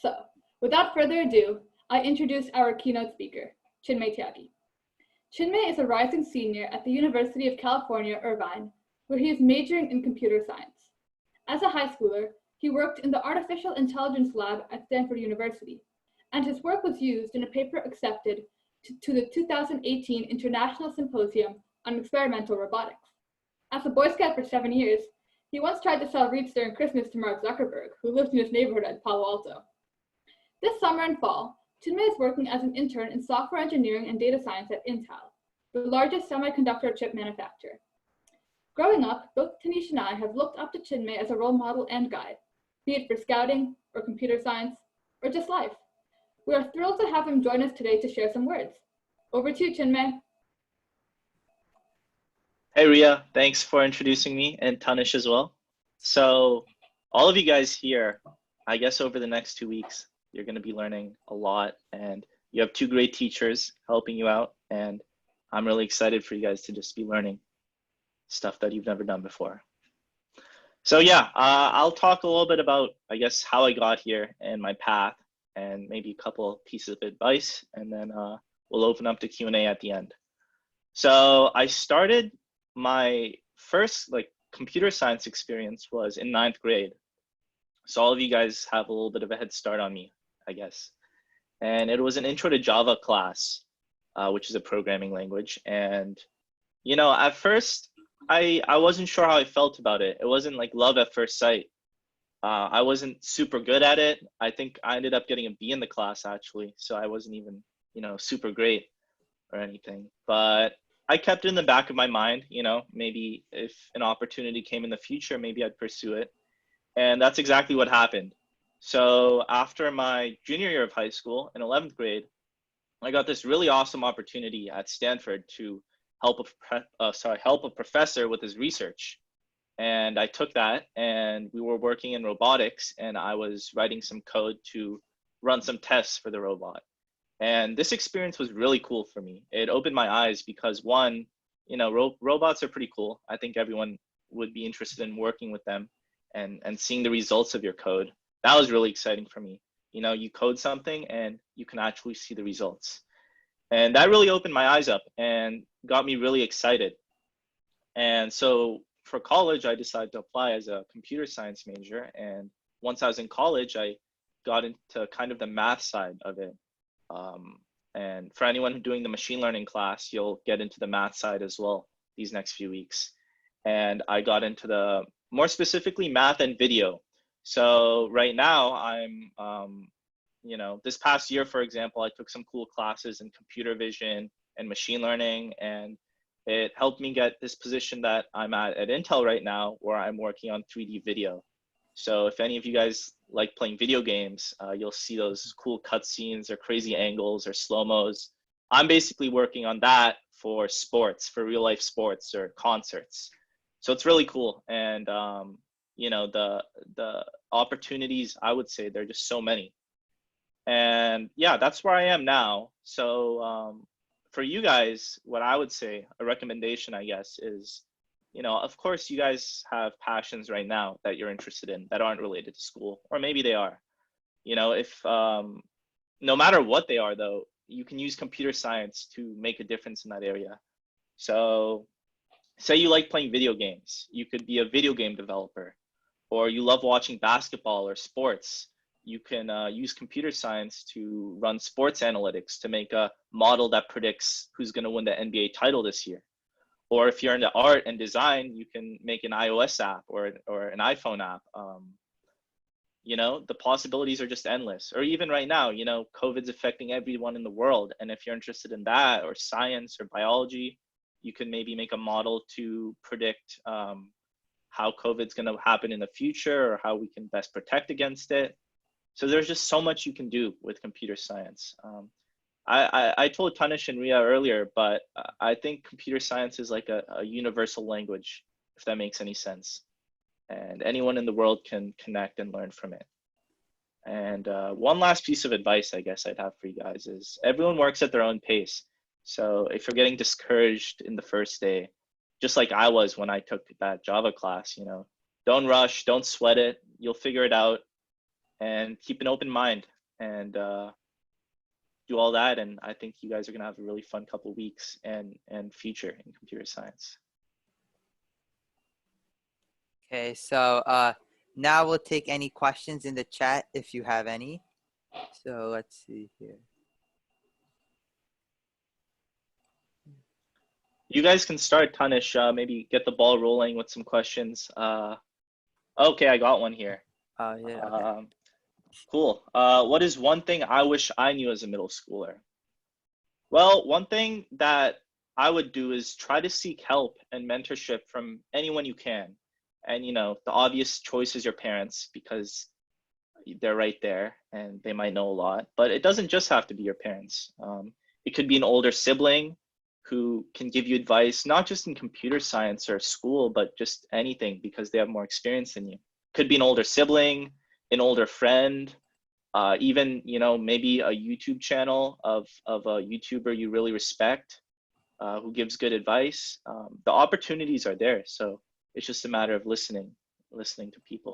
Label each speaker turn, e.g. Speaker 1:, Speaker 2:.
Speaker 1: So, without further ado, I introduce our keynote speaker, Chinmay T. Chinmay is a rising senior at the University of California, Irvine, where he is majoring in computer science. As a high schooler, he worked in the Artificial Intelligence Lab at Stanford University, and his work was used in a paper accepted to the 2018 International Symposium on Experimental Robotics. As a Boy Scout for 7 years, he once tried to sell wreaths during Christmas to Mark Zuckerberg, who lives in his neighborhood at Palo Alto. This summer and fall, Chinmay is working as an intern in software engineering and data science at Intel, the largest semiconductor chip manufacturer. Growing up, both Tanish and I have looked up to Chinmay as a role model and guide, be it for scouting, or computer science, or just life. We are thrilled to have him join us today to share some words. Over to you, Chinmay.
Speaker 2: Hey, Ria, thanks for introducing me, and Tanish as well. So all of you guys here, I guess over the next 2 weeks, you're going to be learning a lot, and you have two great teachers helping you out, and I'm really excited for you guys to just be learning stuff that you've never done before. So yeah, I'll talk a little bit about, I guess, how I got here and my path, and maybe a couple pieces of advice, and then we'll open up to Q&A at the end. So I started my first computer science experience was in 9th grade. So all of you guys have a little bit of a head start on me, I guess. And it was an intro to Java class, which is a programming language. And, you know, at first, I wasn't sure how I felt about it. It wasn't like love at first sight. I wasn't super good at it. I think I ended up getting a B in the class, actually. So I wasn't even, you know, super great or anything. But I kept it in the back of my mind, you know, maybe if an opportunity came in the future, maybe I'd pursue it. And that's exactly what happened. So after my junior year of high school in 11th grade, I got this really awesome opportunity at Stanford to help a professor with his research. And I took that, and we were working in robotics, and I was writing some code to run some tests for the robot. And this experience was really cool for me. It opened my eyes because, one, you know, robots are pretty cool. I think everyone would be interested in working with them and seeing the results of your code. That was really exciting for me. You know, you code something and you can actually see the results. And that really opened my eyes up and got me really excited. And so for college, I decided to apply as a computer science major. And once I was in college, I got into kind of the math side of it. And for anyone doing the machine learning class, you'll get into the math side as well these next few weeks. And I got into the more specifically math and video. So right now I'm, you know, this past year, for example, I took some cool classes in computer vision and machine learning, and it helped me get this position that I'm at Intel right now, where I'm working on 3D video. So if any of you guys like playing video games, you'll see those cool cutscenes or crazy angles or slow-mos. I'm basically working on that for sports, for real life sports or concerts. So it's really cool. And, you know, the opportunities, I would say there are just so many. And yeah, that's where I am now. So for you guys, what I would say, a recommendation, I guess, is, you know, of course, you guys have passions right now that you're interested in that aren't related to school, or maybe they are. You know, if no matter what they are, though, you can use computer science to make a difference in that area. So say you like playing video games, you could be a video game developer, or you love watching basketball or sports. You can use computer science to run sports analytics to make a model that predicts who's going to win the NBA title this year. Or if you're into art and design, you can make an iOS app or an iPhone app. You know, the possibilities are just endless. Or even right now, you know, COVID's affecting everyone in the world. And if you're interested in that, or science or biology, you can maybe make a model to predict how COVID's going to happen in the future, or how we can best protect against it. So there's just so much you can do with computer science. I told Tanish and Ria earlier, but I think computer science is like a universal language, if that makes any sense. And anyone in the world can connect and learn from it. And one last piece of advice, I guess I'd have for you guys is everyone works at their own pace. So if you're getting discouraged in the first day, just like I was when I took that Java class, you know, don't rush, don't sweat it. You'll figure it out. and keep an open mind and do all that. And I think you guys are gonna have a really fun couple weeks and future in computer science.
Speaker 3: Okay, so now we'll take any questions in the chat if you have any. So let's see here.
Speaker 2: You guys can start, Tanish. Maybe get the ball rolling with some questions. Okay, I got one here.
Speaker 3: Oh yeah. Okay.
Speaker 2: Cool. What is one thing I wish I knew as a middle schooler? Well, one thing that I would do is try to seek help and mentorship from anyone you can. And, you know, the obvious choice is your parents because they're right there and they might know a lot. But it doesn't just have to be your parents. It could be an older sibling who can give you advice, not just in computer science or school, but just anything because they have more experience than you. Could be an older sibling, an older friend, even, you know, maybe a YouTube channel of a YouTuber you really respect who gives good advice. The opportunities are there. So it's just a matter of listening to people.